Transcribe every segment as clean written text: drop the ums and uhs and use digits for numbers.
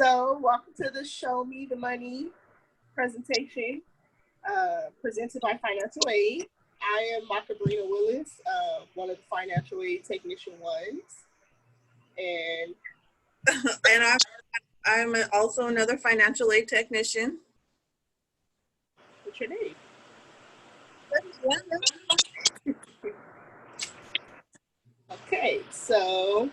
So welcome to the Show Me the Money presentation presented by Financial Aid. I am Macabrina Willis, one of the Financial Aid Technician ones. And I'm also another Financial Aid Technician. What's your name? Okay, so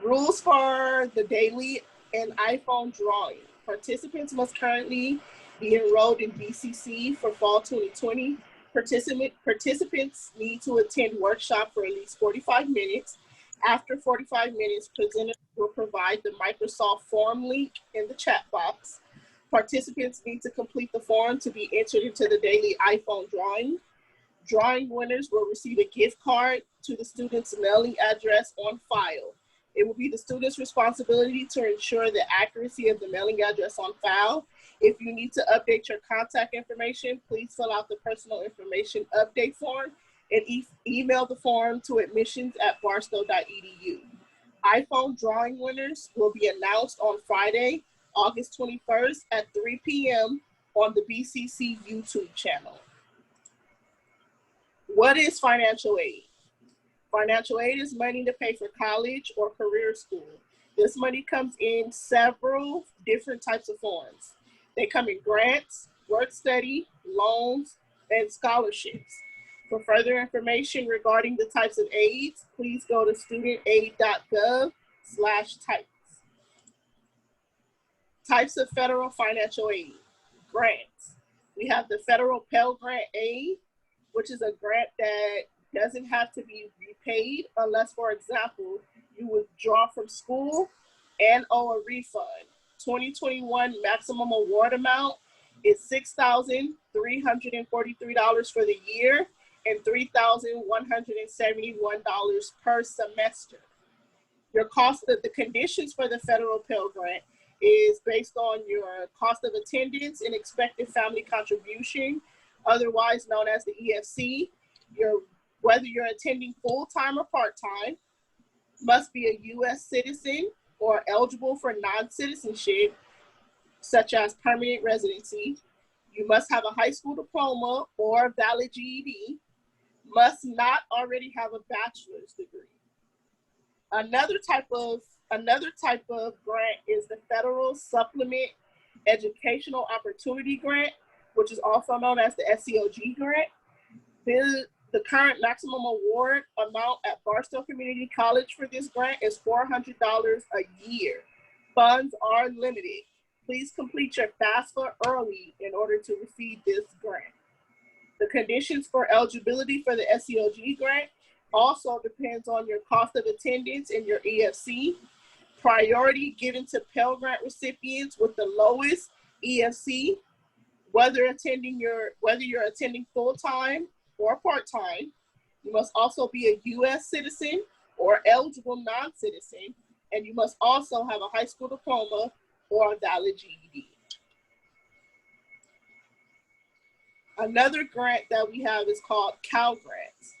rules for the daily and iPhone drawing. Participants must currently be enrolled in BCC for fall 2020. Participants need to attend workshop for at least 45 minutes. After 45 minutes, presenters will provide the Microsoft form link in the chat box. Participants need to complete the form to be entered into the daily iPhone drawing. Drawing winners will receive a gift card to the student's mailing address on file. It will be the student's responsibility to ensure the accuracy of the mailing address on file. If you need to update your contact information, please fill out the personal information update form and email the form to admissions@barstow.edu. iPhone drawing winners will be announced on Friday, August 21st at 3 p.m. on the BCC YouTube channel. What is financial aid? Financial aid is money to pay for college or career school. This money comes in several different types of forms. They come in grants, work study, loans, and scholarships. For further information regarding the types of aids, please go to studentaid.gov/types. Types of federal financial aid. Grants. We have the federal Pell Grant Aid, which is a grant that doesn't have to be repaid unless, for example, you withdraw from school and owe a refund. 2021 maximum award amount is $6,343 for the year and $3,171 per semester. Your cost of the conditions for the federal Pell Grant is based on your cost of attendance and expected family contribution, otherwise known as the EFC. Whether you're attending full-time or part-time, must be a U.S. citizen or eligible for non-citizenship, such as permanent residency. You must have a high school diploma or valid GED, must not already have a bachelor's degree. Another type of grant is the Federal Supplement Educational Opportunity Grant, which is also known as the SCOG grant. The current maximum award amount at Barstow Community College for this grant is $400 a year. Funds are limited. Please complete your FAFSA early in order to receive this grant. The conditions for eligibility for the SCOG grant also depends on your cost of attendance and your EFC. Priority given to Pell Grant recipients with the lowest EFC, whether you're attending full-time or part-time. You must also be a U.S. citizen or eligible non-citizen, and you must also have a high school diploma or a valid GED. Another grant that we have is called Cal Grants.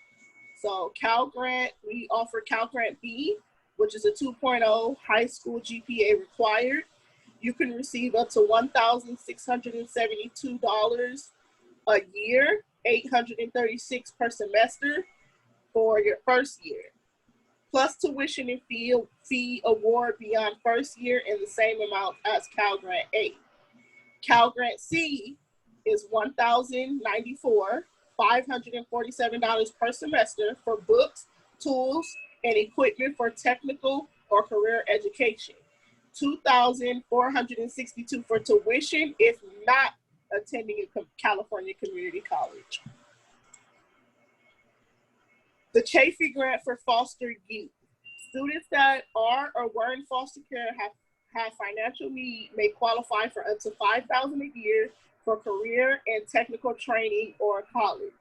So Cal Grant, we offer Cal Grant B, which is a 2.0 high school GPA required. You can receive up to $1,672 a year, $836 per semester for your first year, plus tuition and fee award beyond first year in the same amount as Cal Grant A. Cal Grant C is $1,094, $547 per semester for books, tools, and equipment for technical or career education. $2,462 for tuition if not attending a California community college. The CHAFEE grant for foster youth. Students that are or were in foster care have financial need may qualify for up to $5,000 a year for career and technical training or college.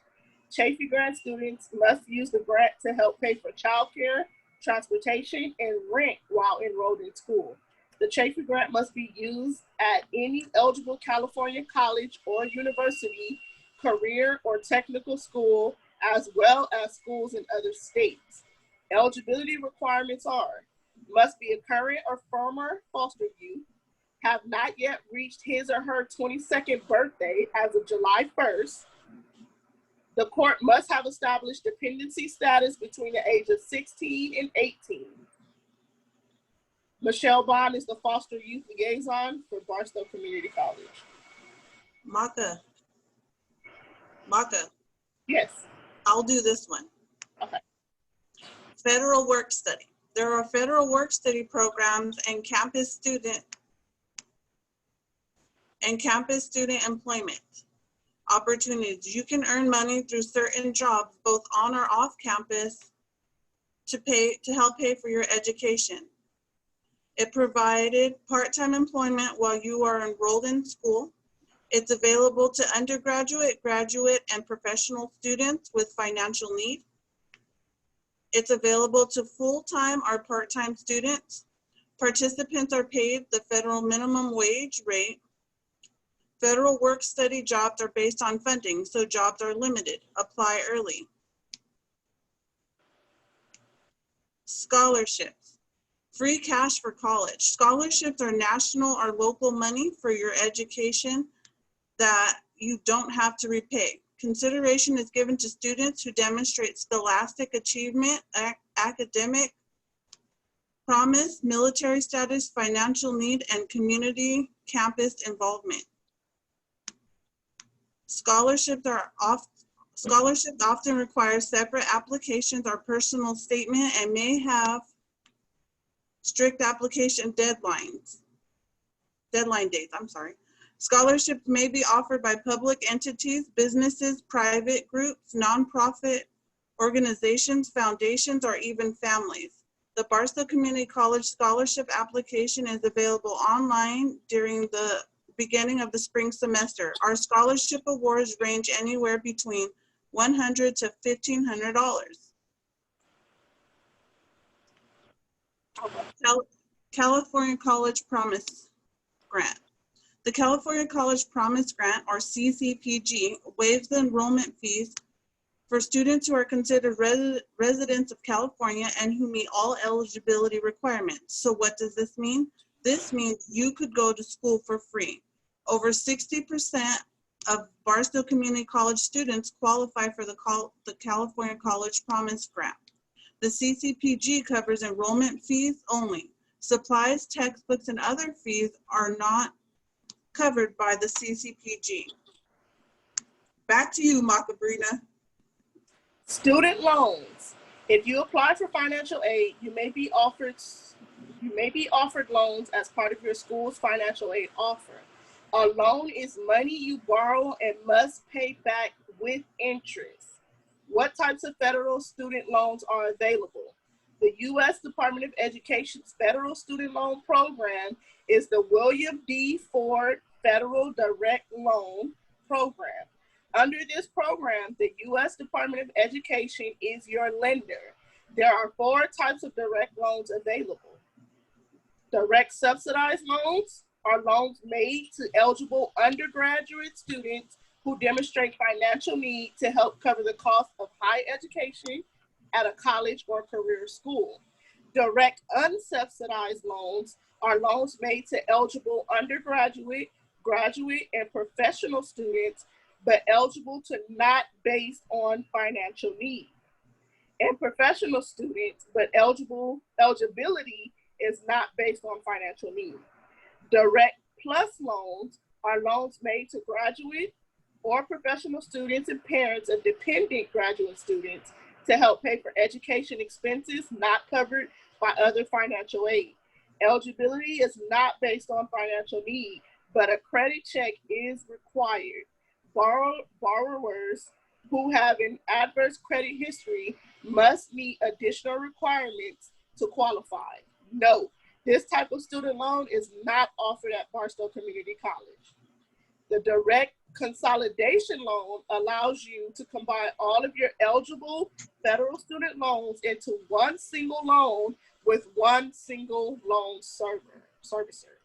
CHAFEE grant students must use the grant to help pay for childcare, transportation, and rent while enrolled in school. The CHAFEE grant must be used at any eligible California college or university, career or technical school, as well as schools in other states. Eligibility requirements are: must be a current or former foster youth, have not yet reached his or her 22nd birthday as of July 1st, the court must have established dependency status between the age of 16 and 18. Michelle Bond is the foster youth liaison for Barstow Community College. Maka, Yes. I'll do this one. Okay. Federal work study. There are federal work study programs and campus student employment opportunities. You can earn money through certain jobs, both on or off campus, to help pay for your education. It provided part-time employment while you are enrolled in school. It's available to undergraduate, graduate, and professional students with financial need. It's available to full-time or part-time students. Participants are paid the federal minimum wage rate. Federal work study jobs are based on funding, so jobs are limited. Apply early. Scholarships. Free cash for college. Scholarships are national or local money for your education that you don't have to repay. Consideration is given to students who demonstrate scholastic achievement, academic promise, military status, financial need, and community campus involvement. Scholarships often require separate applications or personal statement and may have strict application deadline dates. Scholarships may be offered by public entities, businesses, private groups, nonprofit organizations, foundations, or even families. The Barstow Community College scholarship application is available online during the beginning of the spring semester. Our scholarship awards range anywhere between $100 to $1,500. California College Promise Grant. The California College Promise Grant, or CCPG, waives the enrollment fees for students who are considered residents of California and who meet all eligibility requirements. So what does this mean? This means you could go to school for free. Over 60% of Barstow Community College students qualify for the California College Promise Grant. The CCPG covers enrollment fees only. Supplies, textbooks, and other fees are not covered by the CCPG. Back to you, Macabrina. Student loans. If you apply for financial aid, you may be offered loans as part of your school's financial aid offer. A loan is money you borrow and must pay back with interest. What types of federal student loans are available? The U.S. Department of Education's federal student loan program is the William D. Ford Federal Direct Loan Program. Under this program, the U.S. Department of Education is your lender. There are 4 types of direct loans available. Direct subsidized loans are loans made to eligible undergraduate students who demonstrate financial need to help cover the cost of higher education at a college or career school. Direct unsubsidized loans are loans made to eligible undergraduate, graduate, and professional students, but eligible to not based on financial need. And professional students, but eligibility is not based on financial need. Direct plus loans are loans made to graduate or professional students and parents of dependent graduate students to help pay for education expenses not covered by other financial aid. Eligibility is not based on financial need, but a credit check is required. Borrowers who have an adverse credit history must meet additional requirements to qualify. Note, this type of student loan is not offered at Barstow Community College. The direct consolidation loan allows you to combine all of your eligible federal student loans into one single loan with one single loan servicer.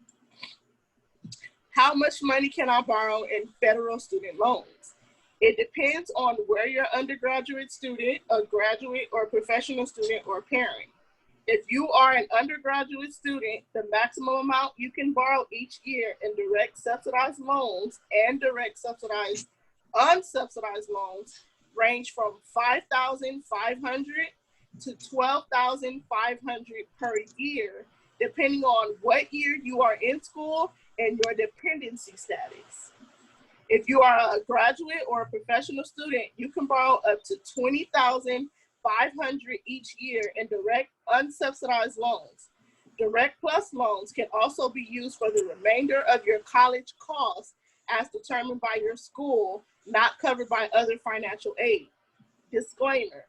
How much money can I borrow in federal student loans? It depends on where you're undergraduate student, a graduate, or professional student, or parent. If you are an undergraduate student, the maximum amount you can borrow each year in direct subsidized loans and direct subsidized unsubsidized loans range from $5,500 to $12,500 per year, depending on what year you are in school and your dependency status. If you are a graduate or a professional student, you can borrow up to $20,500 each year in direct unsubsidized loans. Direct plus loans can also be used for the remainder of your college costs as determined by your school, not covered by other financial aid. Disclaimer: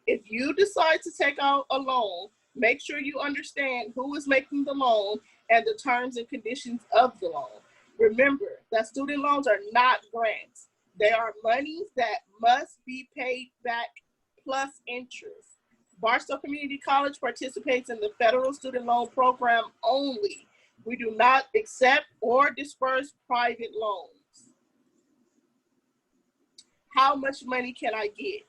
if you decide to take out a loan, make sure you understand who is making the loan and the terms and conditions of the loan. Remember that student loans are not grants. They are monies that must be paid back plus interest. Barstow Community College participates in the federal student loan program only. We do not accept or disperse private loans. How much money can I get?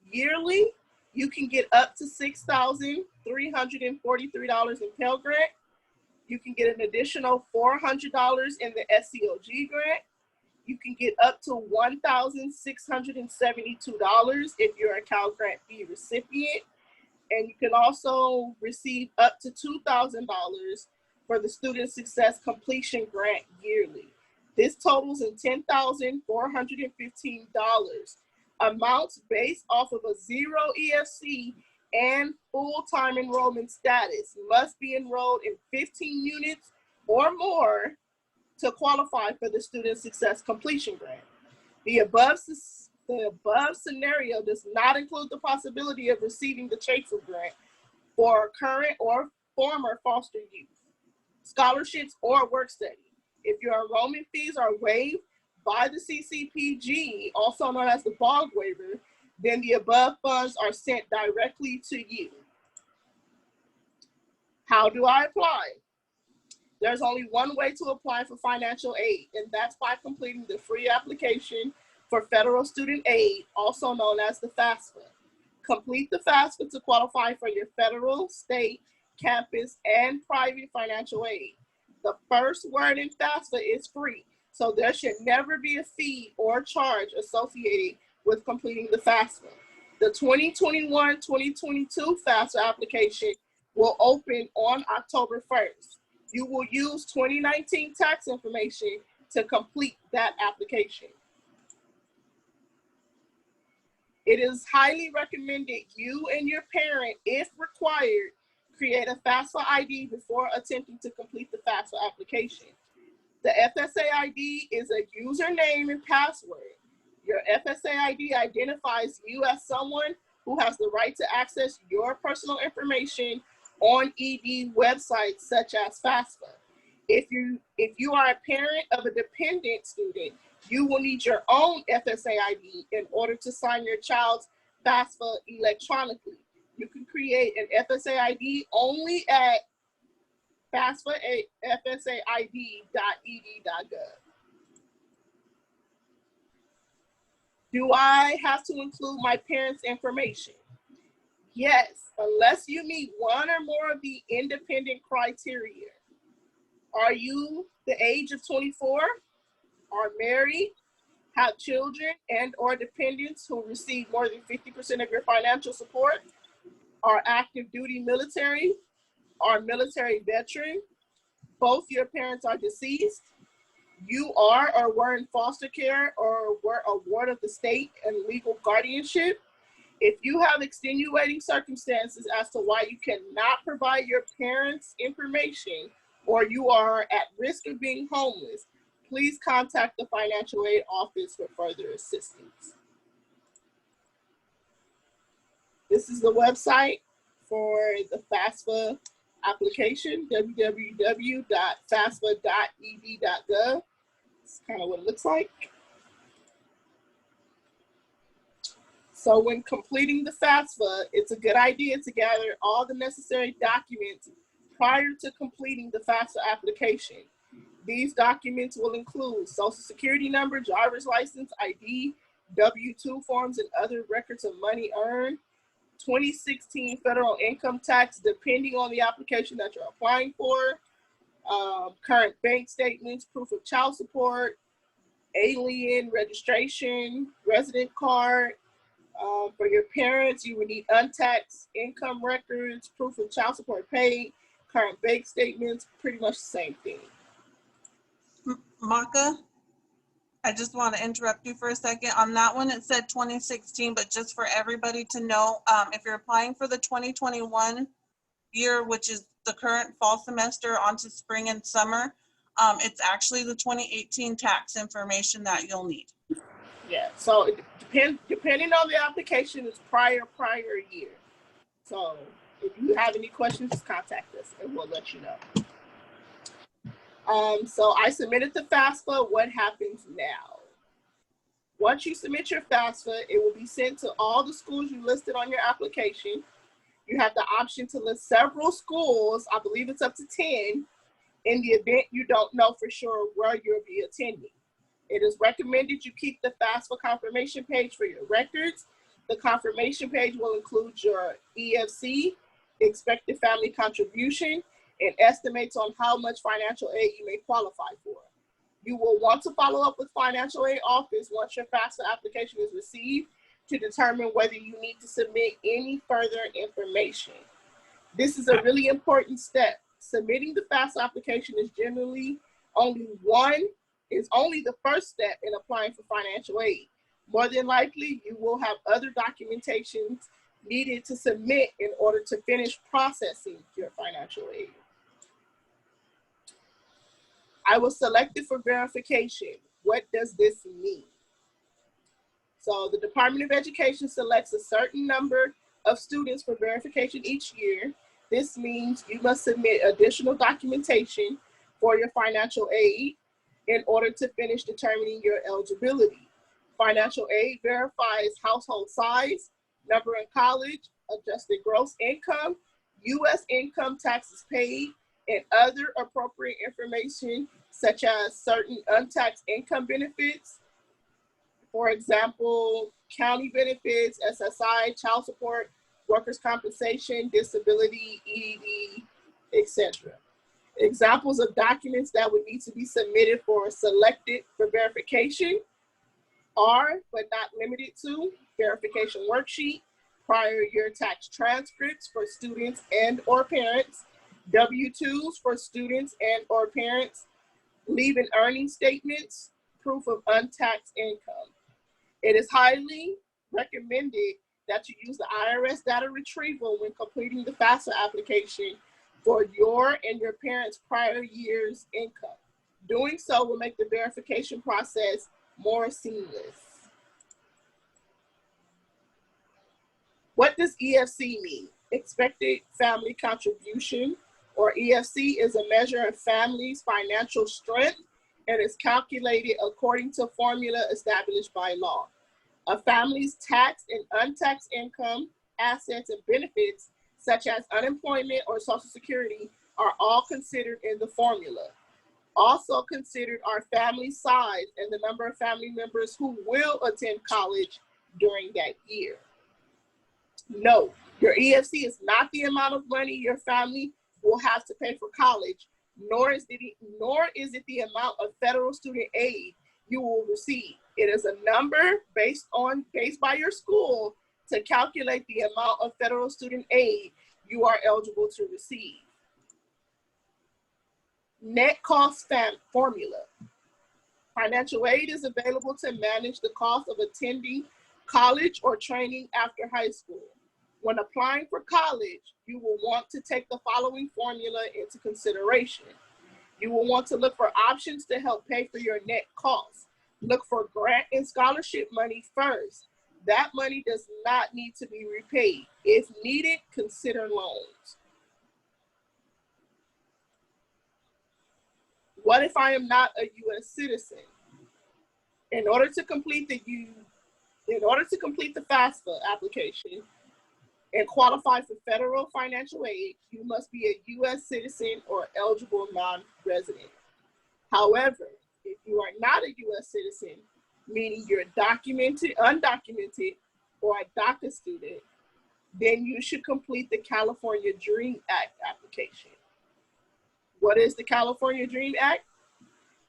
Yearly, you can get up to $6,343 in Pell Grant. You can get an additional $400 in the SCOG grant. You can get up to $1,672 if you're a Cal Grant fee recipient. And you can also receive up to $2,000 for the Student Success Completion Grant yearly. This totals in $10,415. Amounts based off of a 0 EFC and full-time enrollment status must be enrolled in 15 units or more to qualify for the Student Success Completion Grant. The above scenario does not include the possibility of receiving the CHAFEE grant for current or former foster youth, scholarships, or work study. If your enrollment fees are waived by the CCPG, also known as the BOG waiver, then the above funds are sent directly to you. How do I apply? There's only one way to apply for financial aid, and that's by completing the free application for federal student aid, also known as the FAFSA. Complete the FAFSA to qualify for your federal, state, campus, and private financial aid. The first word in FAFSA is free, so there should never be a fee or charge associated with completing the FAFSA. The 2021-2022 FAFSA application will open on October 1st. You will use 2019 tax information to complete that application. It is highly recommended you and your parent, if required, create a FAFSA ID before attempting to complete the FAFSA application. The FSA ID is a username and password. Your FSA ID identifies you as someone who has the right to access your personal information on ED websites such as FAFSA. If you are a parent of a dependent student, you will need your own FSA ID in order to sign your child's FAFSA electronically. You can create an FSA ID only at FAFSAID.ed.gov. Do I have to include my parents' information? Yes, unless you meet one or more of the independent criteria. Are you the age of 24? Are married? Have children and or dependents who receive more than 50% of your financial support? Are active duty military? Are military veteran? Both your parents are deceased? You are or were in foster care or were a ward of the state and legal guardianship? If you have extenuating circumstances as to why you cannot provide your parents' information or you are at risk of being homeless, please contact the financial aid office for further assistance. This is the website for the FAFSA application, www.fafsa.ed.gov. That's kind of what it looks like. So when completing the FAFSA, it's a good idea to gather all the necessary documents prior to completing the FAFSA application. These documents will include Social Security number, driver's license, ID, W-2 forms, and other records of money earned, 2016 federal income tax, depending on the application that you're applying for, current bank statements, proof of child support, alien registration, resident card. For your parents, you would need untaxed income records, proof of child support paid, current bank statements, pretty much the same thing. Maka, I just want to interrupt you for a second. On that one, it said 2016, but just for everybody to know, if you're applying for the 2021 year, which is the current fall semester onto spring and summer, it's actually the 2018 tax information that you'll need. Yeah, so it depending on the application, it's prior year. So if you have any questions, just contact us and we'll let you know. So I submitted the FAFSA. What happens now? Once you submit your FAFSA, it will be sent to all the schools you listed on your application. You have the option to list several schools, I believe it's up to 10, in the event you don't know for sure where you'll be attending. It is recommended you keep the FAFSA confirmation page for your records. The confirmation page will include your EFC, expected family contribution, and estimates on how much financial aid you may qualify for. You will want to follow up with financial aid office once your FAFSA application is received to determine whether you need to submit any further information. This is a really important step. Submitting the FAFSA application is generally only the first step in applying for financial aid. More than likely, you will have other documentations needed to submit in order to finish processing your financial aid. I was selected for verification. What does this mean? So the Department of Education selects a certain number of students for verification each year. This means you must submit additional documentation for your financial aid in order to finish determining your eligibility. Financial aid verifies household size, number in college, adjusted gross income, U.S. income taxes paid, and other appropriate information such as certain untaxed income benefits, for example, county benefits, SSI, child support, workers' compensation, disability, EDD, etc. Examples of documents that would need to be submitted for selected for verification are, but not limited to, verification worksheet, prior year tax transcripts for students and or parents, W-2s for students and or parents, leave and earning statements, proof of untaxed income. It is highly recommended that you use the IRS data retrieval when completing the FAFSA application for your and your parents' prior year's income. Doing so will make the verification process more seamless. What does EFC mean? Expected family contribution, or EFC, is a measure of families' financial strength and is calculated according to formula established by law. A family's taxed and untaxed income, assets, and benefits, such as unemployment or Social Security, are all considered in the formula. Also considered are family size and the number of family members who will attend college during that year. No, your EFC is not the amount of money your family will have to pay for college, nor is it the amount of federal student aid you will receive. It is a number based by your school to calculate the amount of federal student aid you are eligible to receive. Net cost formula. Financial aid is available to manage the cost of attending college or training after high school. When applying for college, you will want to take the following formula into consideration. You will want to look for options to help pay for your net costs. Look for grant and scholarship money first. That money does not need to be repaid. If needed, consider loans. What if I am not a U.S. citizen? In order to complete the FAFSA application and qualify for federal financial aid, you must be a U.S. citizen or eligible non-resident. However, if you are not a U.S. citizen, meaning you're documented, undocumented, or a DACA student, then you should complete the California Dream Act application. What is the California Dream Act?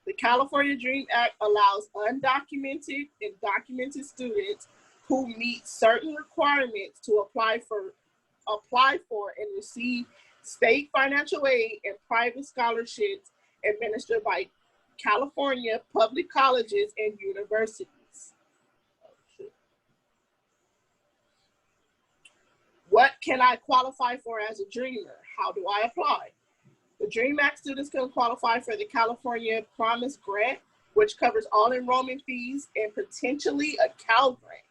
The California Dream Act allows undocumented and documented students who meet certain requirements to apply for and receive state financial aid and private scholarships administered by California public colleges and universities. What can I qualify for as a dreamer? How do I apply? The Dream Act students can qualify for the California Promise Grant, which covers all enrollment fees and potentially a Cal Grant.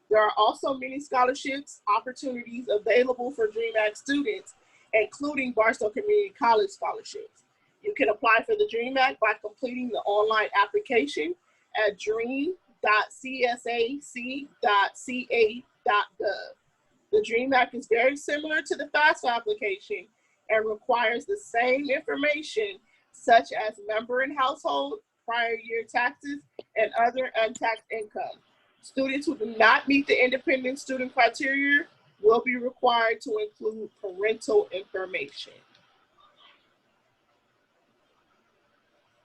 There are also many scholarships opportunities available for Dream Act students, including Barstow Community College scholarships. You can apply for the Dream Act by completing the online application at dream.csac.ca.gov. The Dream Act is very similar to the FAFSA application and requires the same information such as member and household, prior year taxes, and other untaxed income. Students who do not meet the independent student criteria will be required to include parental information.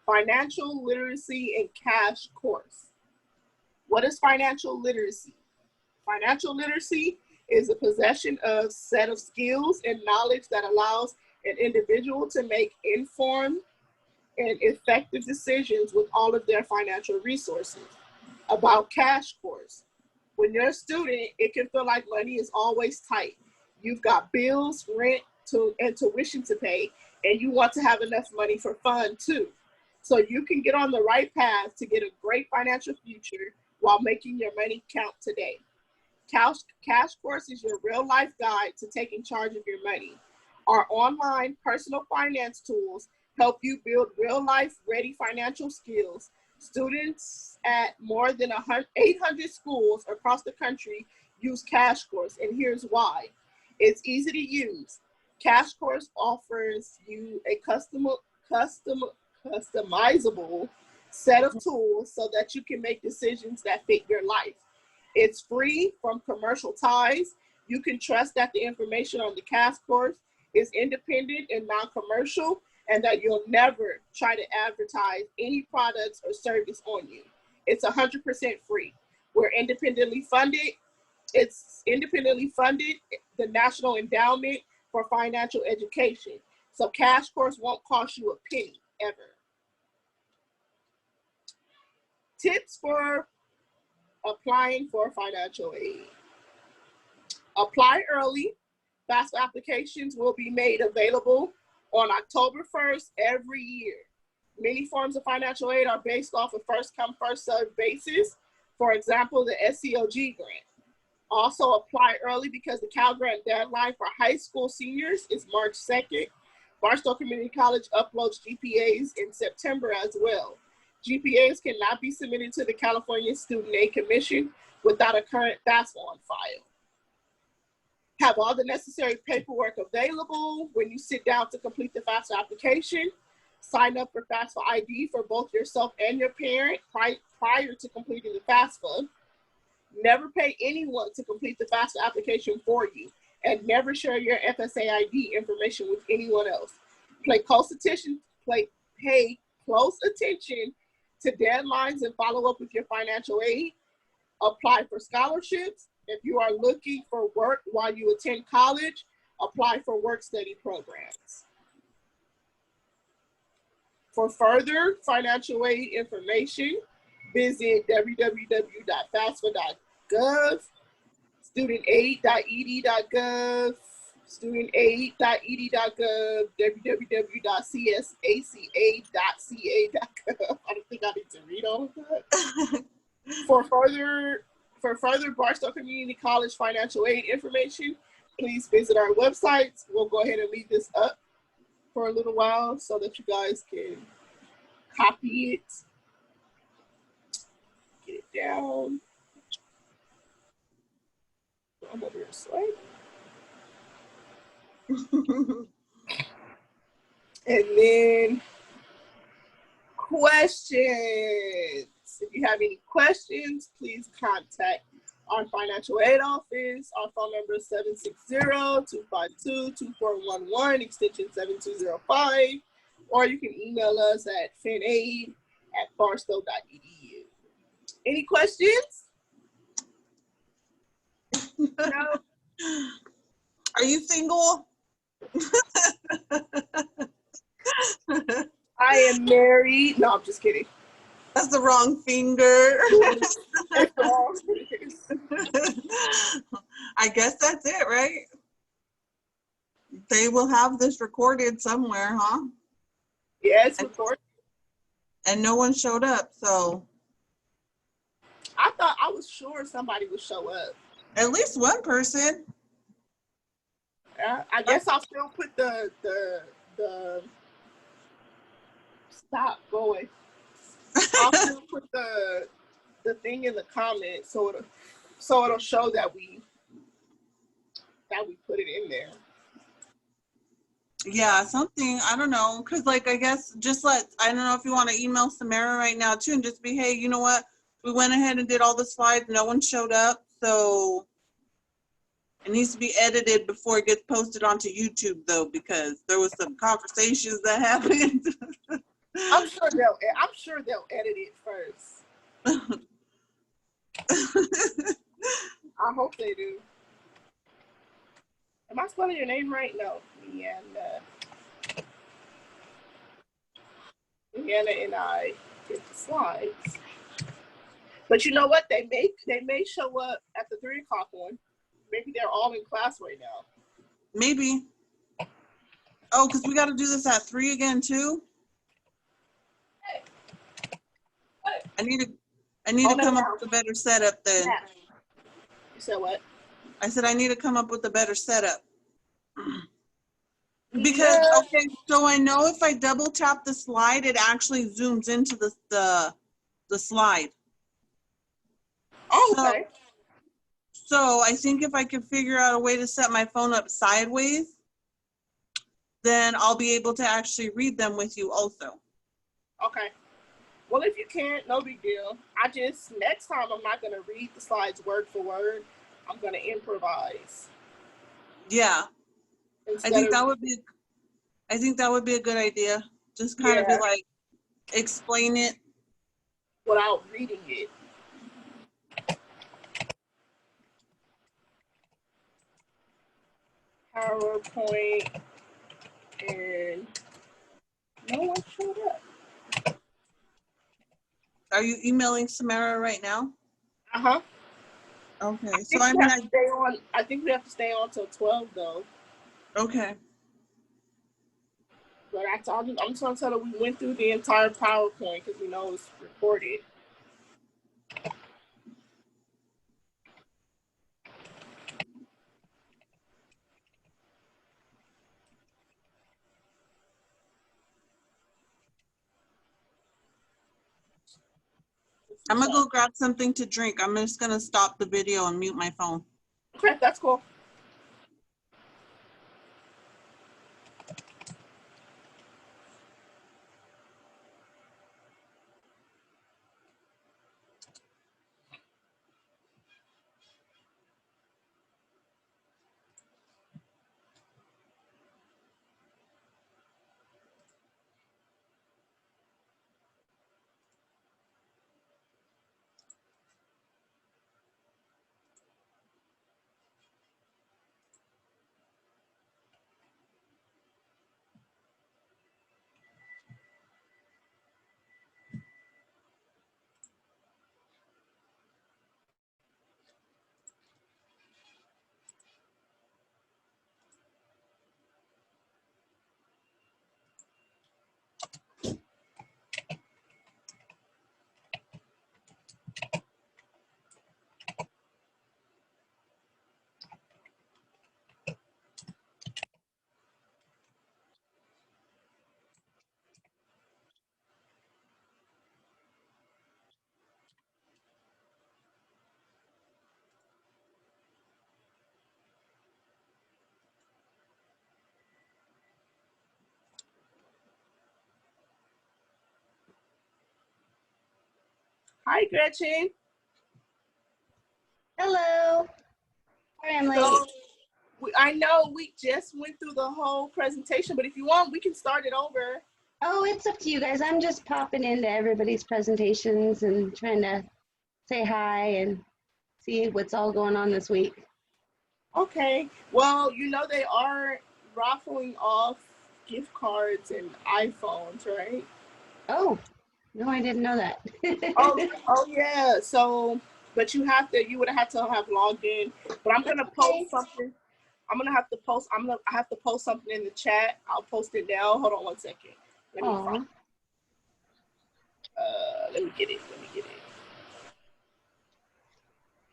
Financial literacy and cash course. What is financial literacy? Financial literacy is the possession of set of skills and knowledge that allows an individual to make informed and effective decisions with all of their financial resources. About cash course. When you're a student, it can feel like money is always tight. You've got bills, rent, and tuition to pay, and you want to have enough money for fun too. So you can get on the right path to get a great financial future while making your money count today. Cash Course is your real life guide to taking charge of your money. Our online personal finance tools help you build real life ready financial skills. Students at more than 800 schools across the country use Cash Course, and here's why. It's easy to use. Cash Course offers you a customizable set of tools so that you can make decisions that fit your life. It's free from commercial ties. You can trust that the information on the Cash Course is independent and non-commercial, and that you'll never try to advertise any products or service on you. It's 100% free. We're independently funded. It's independently funded, the National Endowment for Financial Education. So Cash Course won't cost you a penny, ever. Tips for applying for financial aid. Apply early. FAFSA applications will be made available on October 1st every year. Many forms of financial aid are based off a first come, first served basis. For example, the SCOG grant. Also apply early because the Cal Grant deadline for high school seniors is March 2nd. Barstow Community College uploads GPAs in September as well. GPAs cannot be submitted to the California Student Aid Commission without a current FAFSA on file. Have all the necessary paperwork available when you sit down to complete the FAFSA application. Sign up for FAFSA ID for both yourself and your parent prior to completing the FAFSA. Never pay anyone to complete the FAFSA application for you, and never share your FSA ID information with anyone else. Pay close attention to deadlines and follow up with your financial aid. Apply for scholarships. If you are looking for work while you attend college, apply for work study programs. For further financial aid information, visit www.fafsa.gov, studentaid.ed.gov, studentaid.ed.gov, www.csaca.ca.gov. I don't think I need to read all of that. For further Barstow Community College financial aid information, please visit our websites. We'll go ahead and leave this up for a little while so that you guys can copy it, get it down. I'm over here slide. And then questions. If you have any questions, please contact Our financial aid office, our phone number is 760-252-2411, extension 7205, or you can email us at finaid@barstow.edu. Any questions? No? Are you single? I am married. No, I'm just kidding. That's the wrong finger. That's the wrong fingers. I guess that's it, right? They will have this recorded somewhere, huh? Yeah, it's recorded. And no one showed up, so. I thought, I was sure somebody would show up. At least one person. I guess I'll still put the stop going. I'll still put the thing in the comments so it'll show that we put it in there. Yeah, something, I don't know, because like, I guess just I don't know if you want to email Samara right now too and just be, hey, you know what? We went ahead and did all the slides. No one showed up, so it needs to be edited before it gets posted onto YouTube though, because there was some conversations that happened. I'm sure they'll edit it first. I hope they do. Am I spelling your name right? No. Leanna and I did the slides. But you know what? They may show up at the 3 o'clock one. Maybe they're all in class right now. Maybe. Oh, because we got to do this at 3 again too. Hey. I need to come up with a better setup then. Yeah. You said what? I said I need to come up with a better setup. Because okay, so I know if I double tap the slide, it actually zooms into the slide. Oh, okay. So I think if I can figure out a way to set my phone up sideways, then I'll be able to actually read them with you also. Okay. Well, if you can't, no big deal. Next time I'm not gonna read the slides word for word. I'm gonna improvise. Yeah. I think that would be a good idea. Just kind of be like, explain it without reading it. PowerPoint, and no one showed up. Are you emailing Samara right now? Uh-huh. Okay. So I think we have to stay on till 12 though. Okay. But I'm just gonna tell her we went through the entire PowerPoint because we know it's recorded. I'm gonna go grab something to drink. I'm just gonna stop the video and mute my phone. Okay, that's cool. Hi, Gretchen. Hi. Hello. Sorry I'm late. So I know we just went through the whole presentation, but if you want, we can start it over. Oh, it's up to you guys. I'm just popping into everybody's presentations and trying to say hi and see what's all going on this week. Okay. Well, you know they are raffling off gift cards and iPhones, right? Oh, no, I didn't know that. Oh yeah. So, but you would have to have logged in. But I'm gonna post something. I have to post something in the chat. I'll post it now. Hold on one second. Let me find. Let me get it.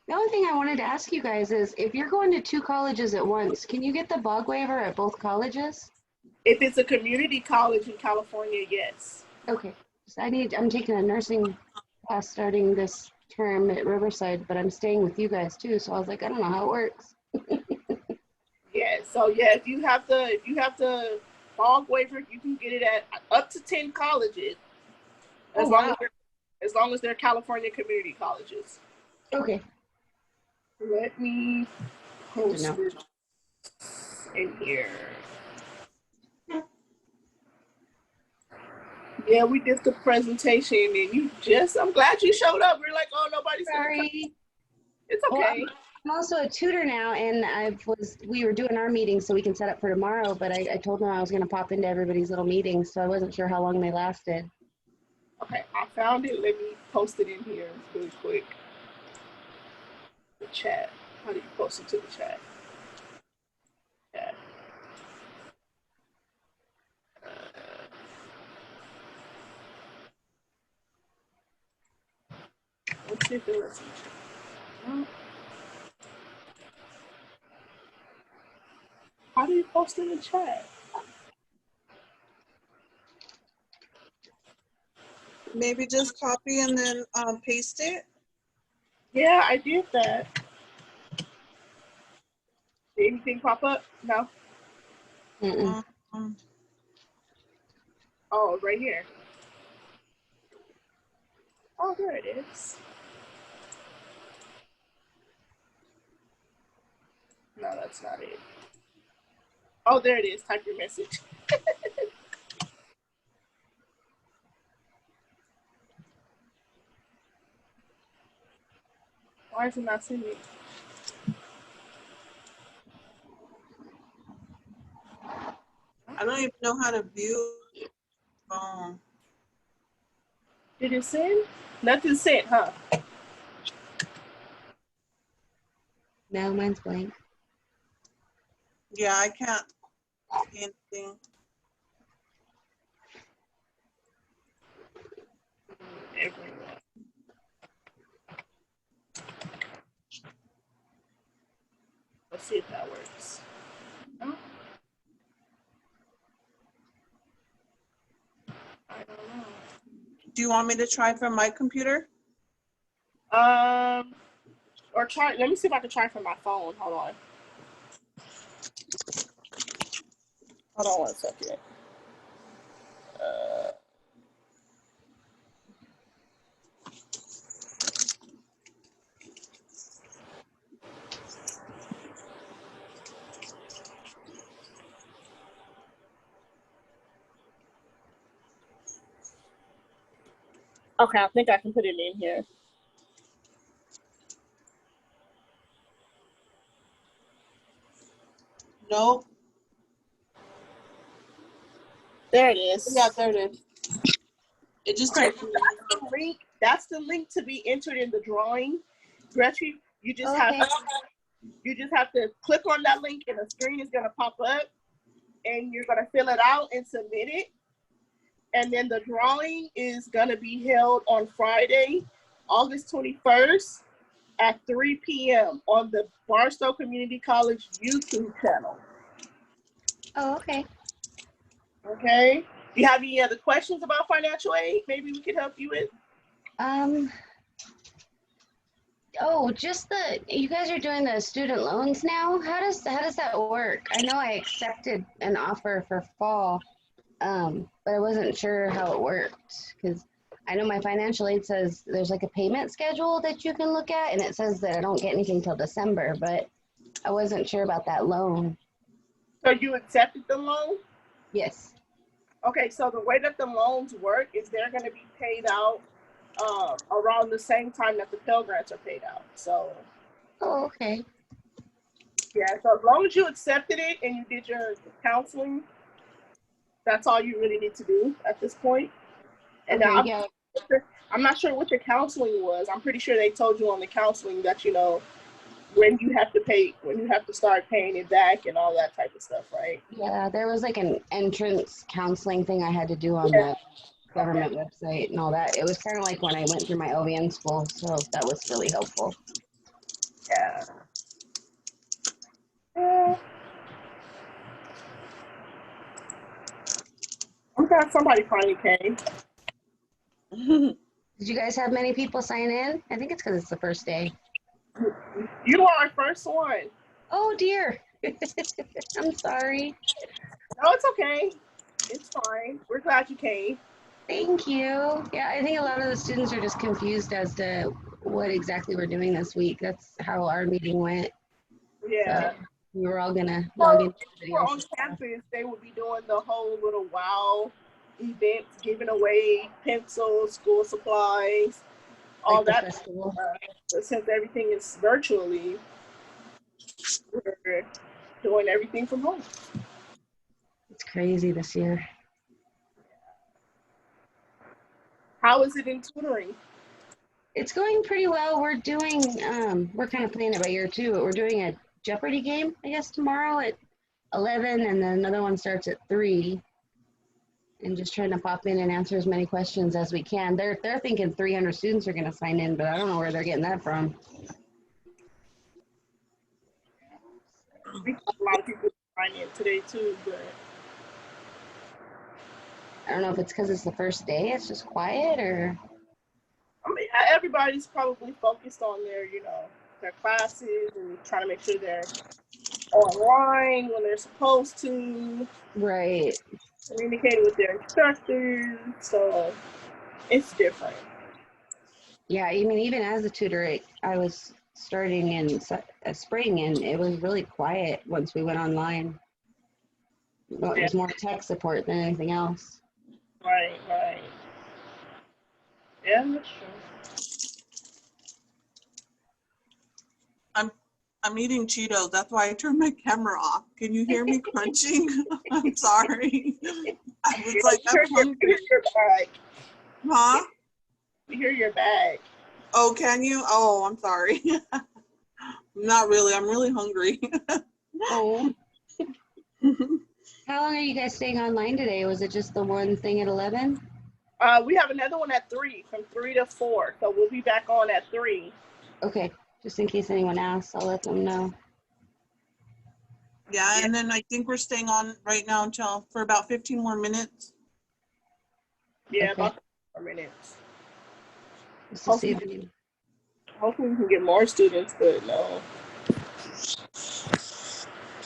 The only thing I wanted to ask you guys is if you're going to 2 colleges at once, can you get the bug waiver at both colleges? If it's a community college in California, yes. Okay. I'm taking a nursing class starting this term at Riverside, but I'm staying with you guys too. So I was like, I don't know how it works. Yeah. So yeah, if you have the bog waiver, you can get it at up to 10 colleges. As long as they're California community colleges. Okay. Let me post it in here. Yeah, we did the presentation and I'm glad you showed up. We're like, oh, nobody's sorry. It's okay. Well, I'm also a tutor now, and we were doing our meeting so we can set up for tomorrow, but I told them I was going to pop into everybody's little meetings, so I wasn't sure how long they lasted. Okay, I found it. Let me post it in here really quick. The chat. How do you post it to the chat? Chat. Let's see if it lets me. How do you post in the chat? Maybe just copy and then paste it. Yeah, I did that. Did anything pop up? No. Oh, right here. Oh, there it is. No, that's not it. Oh, there it is. Type your message. Why is it not sending me? I don't even know how to view phone. Did it send? Nothing sent, huh? No, mine's blank. Yeah, I can't see anything. Everyone. Let's see if that works. No? I don't know. Do you want me to try from my computer? Or try. Let me see if I can try from my phone. Hold on. Hold on one second. Okay, I think I can put it in here. Nope. There it is. Yeah, there it is. It just Okay, that's the link to be entered in the drawing. Gretchen, you just have to click on that link and the screen is gonna pop up and you're gonna fill it out and submit it. And then the drawing is gonna be held on Friday, August 21st at 3 p.m. on the Barstow Community College YouTube channel. Oh, okay. Okay. Do you have any other questions about financial aid? Maybe we could help you with? Just you guys are doing the student loans now. How does that work? I know I accepted an offer for fall, but I wasn't sure how it worked because I know my financial aid says there's like a payment schedule that you can look at, and it says that I don't get anything till December, but I wasn't sure about that loan. So you accepted the loan? Yes. Okay, so the way that the loans work is they're going to be paid out around the same time that the Pell Grants are paid out. So, Oh, okay. yeah, so as long as you accepted it and you did your counseling, that's all you really need to do at this point. And Okay, yeah. I'm not sure what your counseling was. I'm pretty sure they told you on the counseling that, you know, when you have to pay, when you have to start paying it back and all that type of stuff, right? Yeah, there was like an entrance counseling thing I had to do on the government website and all that. It was kind of like when I went through my OVN school, so that was really helpful. Yeah. Yeah. I'm glad somebody finally came. Did you guys have many people sign in? I think it's because it's the first day. You are our first one. Oh dear. I'm sorry. No, it's okay. It's fine. We're glad you came. Thank you. Yeah, I think a lot of the students are just confused as to what exactly we're doing this week. That's how our meeting went. Yeah. So we were all gonna log in. If you were on campus, they would be doing the whole little wow event, giving away pencils, school supplies, all Like the that. festival. But since everything is virtually, we're doing everything from home. It's crazy this year. How is it in tutoring? It's going pretty well. We're doing, we're kind of playing it by ear too, but we're doing a Jeopardy game, I guess, tomorrow at 11, and then another one starts at 3. And just trying to pop in and answer as many questions as we can. They're thinking 300 students are going to sign in, but I don't know where they're getting that from. A lot of people sign in today too, but I don't know if it's because it's the first day, it's just quiet, or I mean, everybody's probably focused on their, you know, their classes and trying to make sure they're online when they're supposed to. right. Communicating with their instructors, so it's different. Yeah, I mean, even as a tutor, I was starting in spring, and it was really quiet once we went online. Well, it was more tech support than anything else. Right. Yeah, that's true. I'm eating Cheetos. That's why I turned my camera off. Can you hear me crunching? I'm sorry. I was like, I'm hungry. Hear your bag. Huh? You hear your bag. Oh, can you? Oh, I'm sorry. Not really. I'm really hungry. Oh. How long are you guys staying online today? Was it just the one thing at 11? We have another one at 3, from 3 to 4, so we'll be back on at 3. Okay, just in case anyone asks, I'll let them know. Yeah, and then I think we're staying on right now until for about 15 more minutes. Yeah, Okay. about 4 minutes. Just to see if any... Hopefully we can get more students, but no.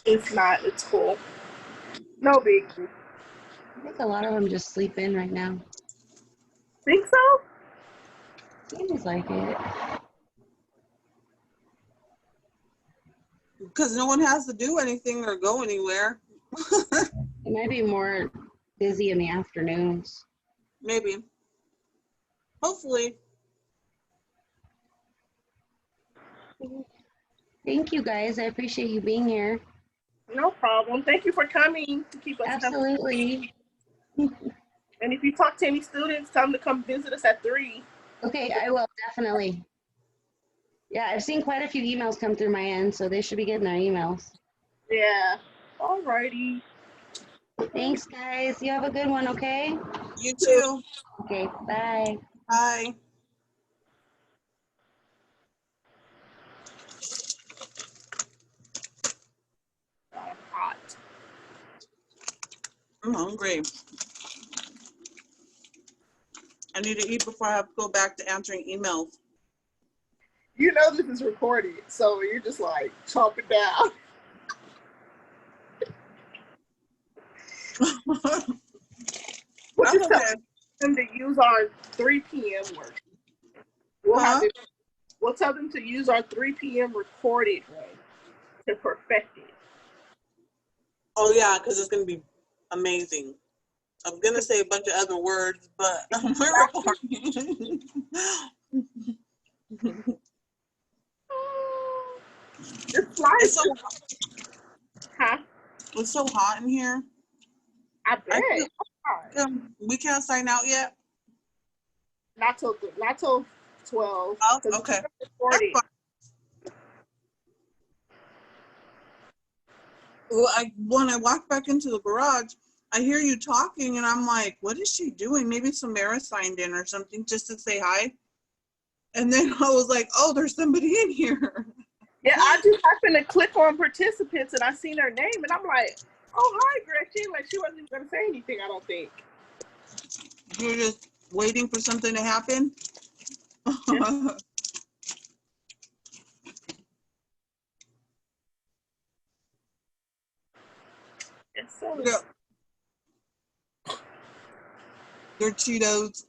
If not, it's cool. No big. I think a lot of them just sleep in right now. Think so? Seems like it. Because no one has to do anything or go anywhere. It might be more busy in the afternoons. Maybe. Hopefully. Thank you guys. I appreciate you being here. No problem. Thank you for coming to keep us Absolutely. And if you talk to any students, tell them to come visit us at 3. Okay, I will, definitely. Yeah, I've seen quite a few emails come through my end, so they should be getting their emails. Yeah. Alrighty. Thanks, guys. You have a good one, okay? You too. Okay, bye. Bye. Hot. I'm hungry. I need to eat before I have to go back to answering emails. You know this is recorded, so you're just like chomping down. That's okay. them to use our 3 p.m. work. We'll tell them to use our 3 p.m. recorded one to perfect it. Oh yeah, because it's gonna be amazing. I'm gonna say a bunch of other words, but we're recording. It's so Huh? It's so hot in here. I bet. We can't sign out yet. Not till 12. Oh, okay. That's fine. Well, when I walked back into the garage, I hear you talking, and I'm like, "What is she doing? Maybe Samara signed in or something just to say hi." And then I was like, "Oh, there's somebody in here." Yeah, I just happened to click on participants, and I seen her name, and I'm like, "Oh, hi, Gretchen." Like, she wasn't even gonna say anything, I don't think. You were just waiting for something to happen. Yes, so Yeah. They're Cheetos.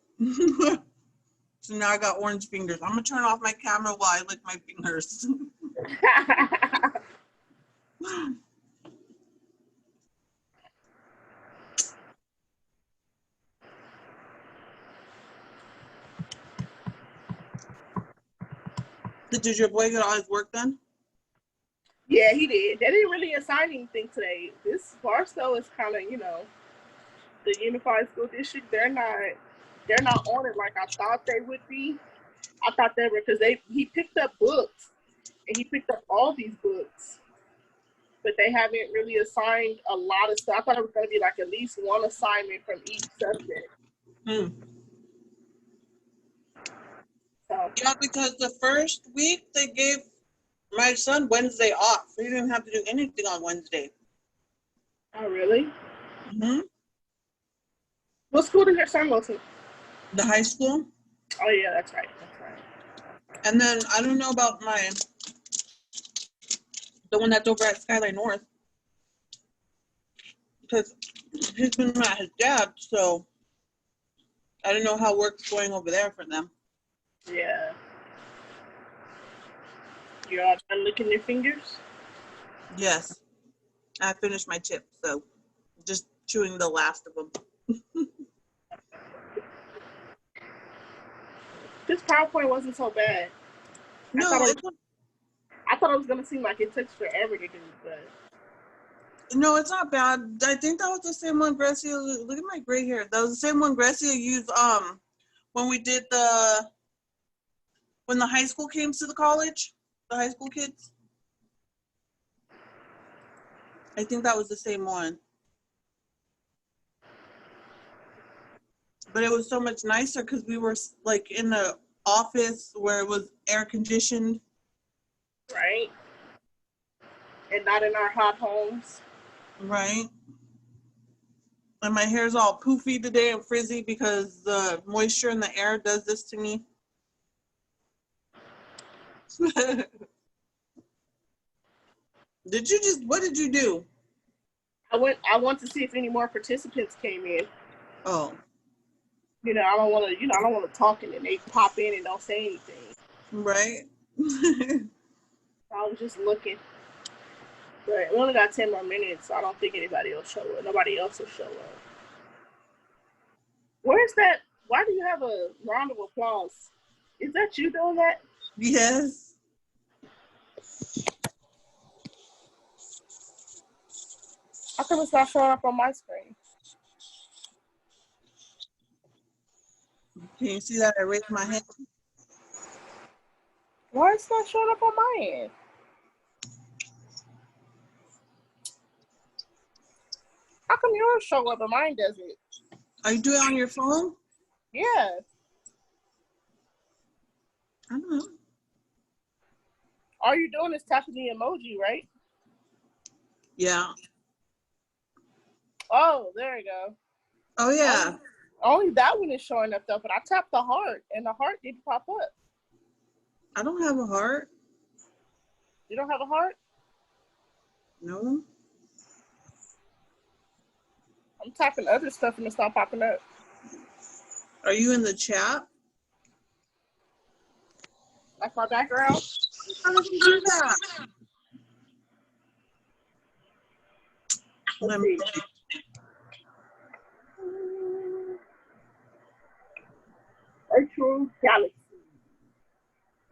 So now I got orange fingers. I'm gonna turn off my camera while I lick my fingers. Did your boy get all his work done? Yeah, he did. They didn't really assign anything today. This Barstow is kind of, the Unified School District. They're not on it like I thought they would be. I thought they were, because he picked up books, and he picked up all these books, but they haven't really assigned a lot of stuff. I thought it was going to be like at least one assignment from each subject. So, Yeah, because the first week they gave my son Wednesday off. So he didn't have to do anything on Wednesday. oh, really? Mm-hmm. What school did your son go to? The high school. Oh, yeah, that's right. And then I don't know about the one that's over at Skyline North, because he's been at his dad, so I don't know how work's going over there for them. Yeah. You're all done licking your fingers? Yes. I finished my chips, so just chewing the last of them. This PowerPoint wasn't so bad. No, I thought it was going to seem like it took forever to do, but... No, it's not bad. I think that was the same one Gracia, look at my gray hair. That was the same one Gracia used when we did when the high school came to the college, the high school kids. I think that was the same one. But it was so much nicer because we were like in the office where it was air conditioned. Right. And not in our hot homes. Right. And my hair's all poofy today and frizzy because the moisture in the air does this to me. What did you do? I want to see if any more participants came in. Oh. I don't want to talk and then they pop in and don't say anything. Right. I was just looking. But we only got 10 more minutes, so I don't think anybody will show up. Nobody else will show up. Where's that? Why do you have a round of applause? Is that you doing that? Yes. How come it's not showing up on my screen? Can you see that I raised my hand? Why is it not showing up on my end? How come yours show up and mine doesn't? Are you doing it on your phone? Yeah. I don't know. All you're doing is tapping the emoji, right? Yeah. Oh, there you go. Oh, yeah. Only that one is showing up, though, but I tapped the heart, and the heart didn't pop up. I don't have a heart. You don't have a heart? No. I'm tapping other stuff, and it's not popping up. Are you in the chat? Like my background? How did you do that? Let me see. Virtual Galaxy.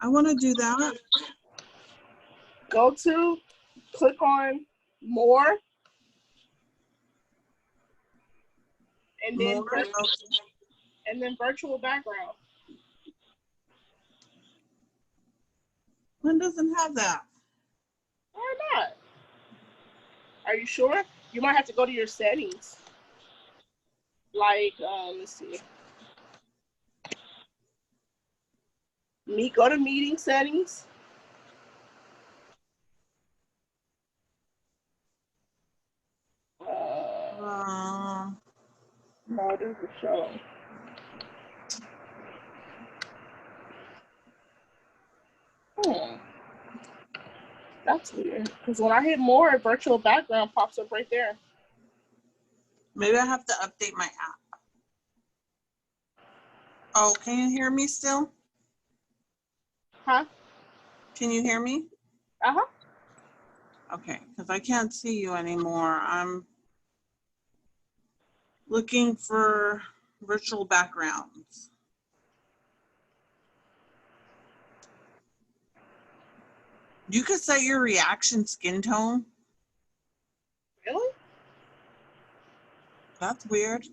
I want to do that. Go to, click on more, and then More? virtual background. One doesn't have that. Why not? Are you sure? You might have to go to your settings. Like, let's see. Go to meeting settings. No, it doesn't show. That's weird. Because when I hit more, virtual background pops up right there. Maybe I have to update my app. Oh, can you hear me still? Huh? Can you hear me? Uh-huh. Okay, because I can't see you anymore. I'm looking for virtual backgrounds. You could set your reaction skin tone. Really? That's weird.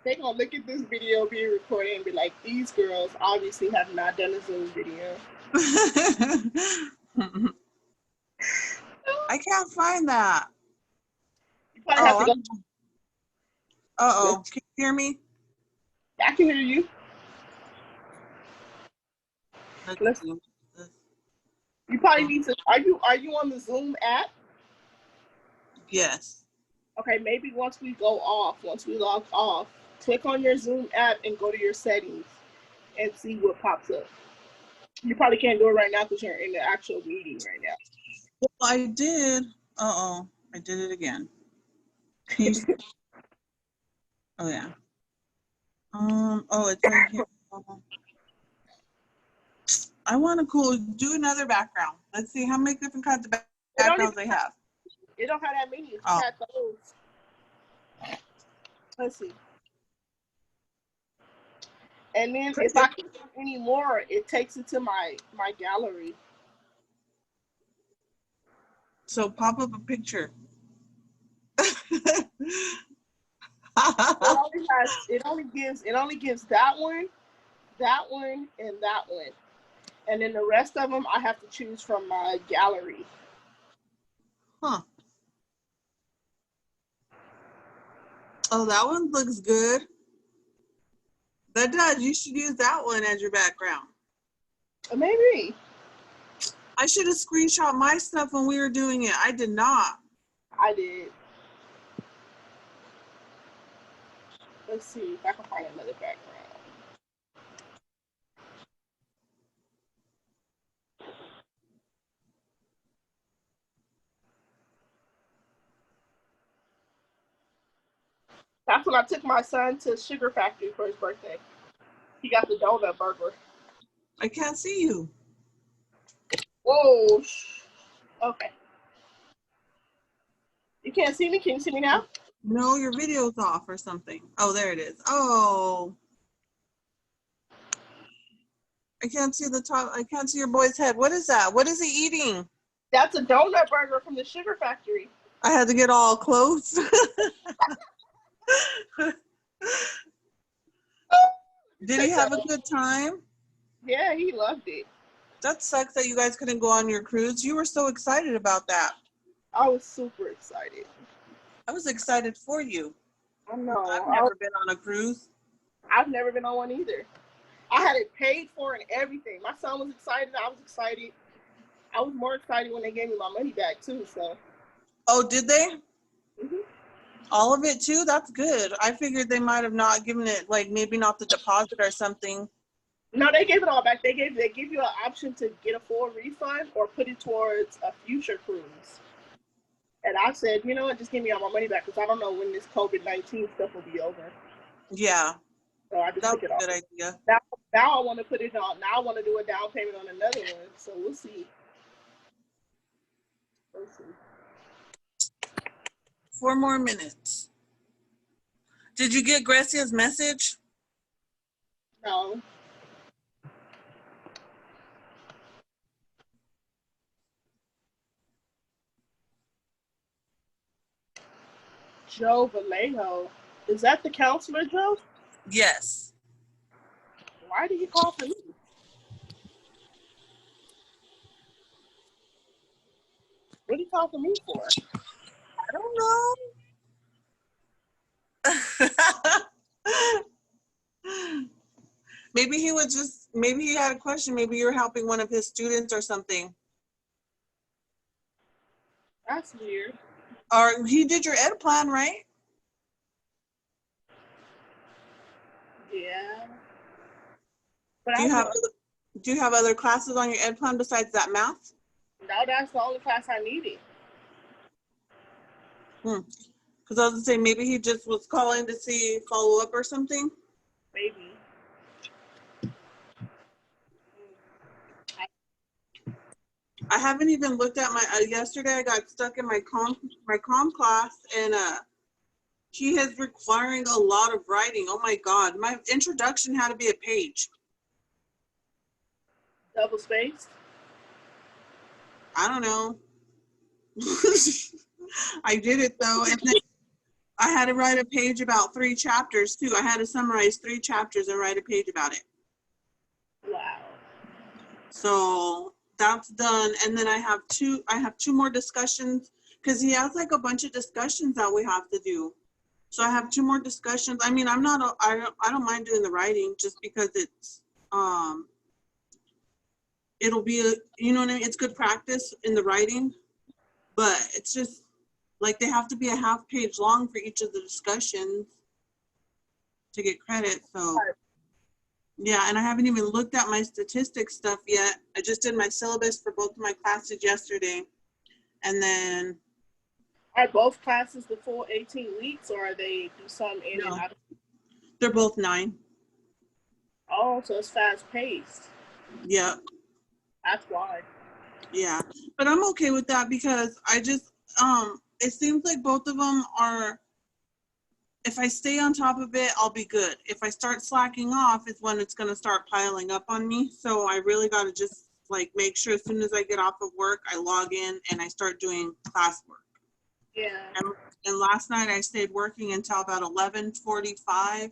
They're going to look at this video being recorded and be like, these girls obviously have not done a Zoom video. I can't find that. You probably have to go. Uh-oh. Can you hear me? I can hear you. Let's see. You probably need to. Are you on the Zoom app? Yes. Okay, maybe once we log off, click on your Zoom app and go to your settings and see what pops up. You probably can't do it right now because you're in the actual meeting right now. Well, I did. Uh-oh. I did it again. Oh, yeah. Oh, it's right here. I want to do another background. Let's see how many different kinds of backgrounds they have. It don't have that many. It's Oh. had those. Let's see. And then if I click any more, it takes it to my gallery. So pop up a picture. It only gives that one, and that one. And then the rest of them I have to choose from my gallery. Huh. Oh, that one looks good. That does. You should use that one as your background. Maybe. I should have screenshot my stuff when we were doing it. I did not. I did. Let's see if I can find another background. That's when I took my son to Sugar Factory for his birthday. He got the donut burger. I can't see you. Whoa. Okay. You can't see me? Can you see me now? No, your video's off or something. Oh, there it is. Oh. I can't see the top. I can't see your boy's head. What is that? What is he eating? That's a donut burger from the Sugar Factory. I had to get all close. Did he have a good time? Yeah, he loved it. That sucks that you guys couldn't go on your cruise. You were so excited about that. I was super excited. I was excited for you. I know. I've never been on a cruise. I've never been on one either. I had it paid for and everything. My son was excited. I was excited. I was more excited when they gave me my money back too. So. Oh, did they? Mm-hmm. All of it too? That's good. I figured they might have not given it, like maybe not the deposit or something. No, they gave it all back. They give you an option to get a full refund or put it towards a future cruise. And I said, you know what, just give me all my money back because I don't know when this COVID-19 stuff will be over. Yeah, So I just that took was it a off. good idea. Now I want to put it on. Now I want to do a down payment on another one. So we'll see. We'll see. 4 more minutes. Did you get Grecia's message? No. Joe Vallejo. Is that the counselor, Joe? Yes. Why did he call for me? What did he call for me for? I don't know. Maybe he had a question. Maybe you're helping one of his students or something. That's weird. Or he did your ed plan, right? Yeah. But Do you have other classes on your ed plan besides that math? No, that's the only class I needed. Because I was gonna say maybe he just was calling to see follow up or something. Maybe. I haven't even looked at my yesterday. I got stuck in my comm class, and he is requiring a lot of writing. Oh my God, my introduction had to be a page. Double spaced? I don't know. I did it though, and then I had to write a page about 3 chapters too. I had to summarize 3 chapters and write a page about it. Wow. So that's done, and then I have two more discussions because he has like a bunch of discussions that we have to do. So I have 2 more discussions. I mean, I don't mind doing the writing just because it's it'll be you know what I mean. It's good practice in the writing, but it's just like they have to be a half page long for each of the discussions to get credit. So yeah, and I haven't even looked at my statistics stuff yet. I just did my syllabus for both of my classes yesterday. And then... Are both classes the full 18 weeks, or are they do some in and out? They're both 9. Oh, so it's fast paced. Yeah. That's why. Yeah, but I'm okay with that because I just, it seems like both of them are, if I stay on top of it, I'll be good. If I start slacking off is when it's going to start piling up on me. So I really got to just like make sure as soon as I get off of work, I log in and I start doing classwork. Yeah. And last night I stayed working until about 11:45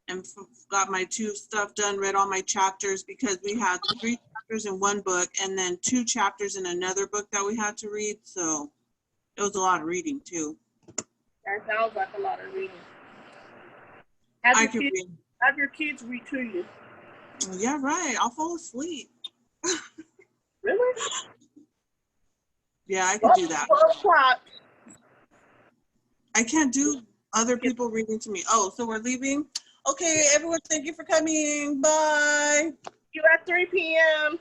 and got my 2 stuff done, read all my chapters because we had 3 chapters in one book and then 2 chapters in another book that we had to read. So it was a lot of reading too. That sounds like a lot of reading. I can read. Have your kids read to you. Yeah, right. I'll fall asleep. Really? Yeah, I could do that. 12 o'clock. I can't do other people reading to me. Oh, so we're leaving? Okay, everyone, thank you for coming. Bye. You at 3 p.m.